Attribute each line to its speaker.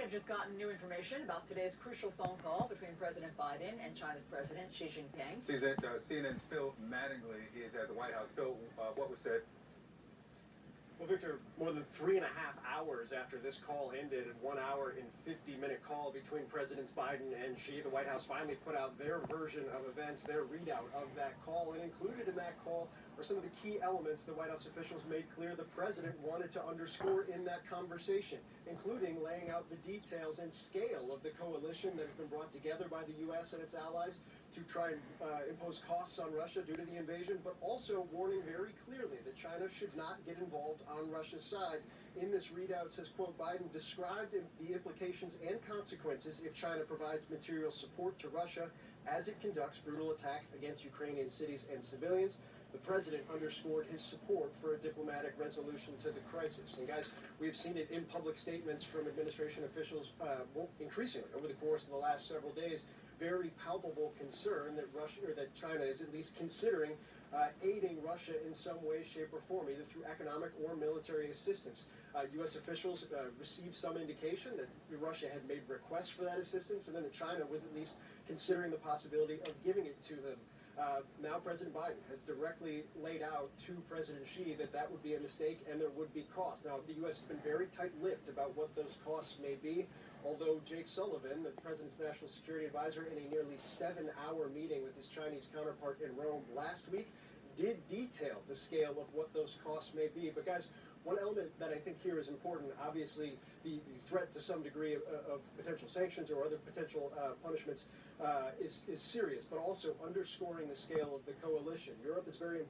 Speaker 1: had just gotten new information about today's crucial phone call between President Biden and China's President Xi Jinping.
Speaker 2: CNN's Phil Mattingly is at the White House. Phil, what was said?
Speaker 3: Well, Victor, more than 3.5 hours after this call ended, and 1 hour and 50-minute call between Presidents Biden and Xi, the White House finally put out their version of events, their readout of that call. And included in that call are some of the key elements the White House officials made clear the president wanted to underscore in that conversation, including laying out the details and scale of the coalition that has been brought together by the U.S. and its allies to try and impose costs on Russia due to the invasion, but also warning very clearly that China should not get involved on Russia's side. In this readout, says, quote, Biden described the implications and consequences if China provides material support to Russia as it conducts brutal attacks against Ukrainian cities and civilians. The president underscored his support for a diplomatic resolution to the crisis. And guys, we've seen it in public statements from administration officials increasingly over the course of the last several days. Very palpable concern that Russia, or that China is at least considering aiding Russia in some way, shape, or form, either through economic or military assistance. U.S. officials received some indication that Russia had made requests for that assistance, and then that China was at least considering the possibility of giving it to them. Now President Biden has directly laid out to President Xi that that would be a mistake and there would be costs. Now, the U.S. has been very tight-lipped about what those costs may be, although Jake Sullivan, the president's national security advisor, in a nearly 7-hour meeting with his Chinese counterpart in Rome last week, did detail the scale of what those costs may be. But guys, one element that I think here is important, obviously the threat to some degree of potential sanctions or other potential punishments is serious, but also underscoring the scale of the coalition. Europe is very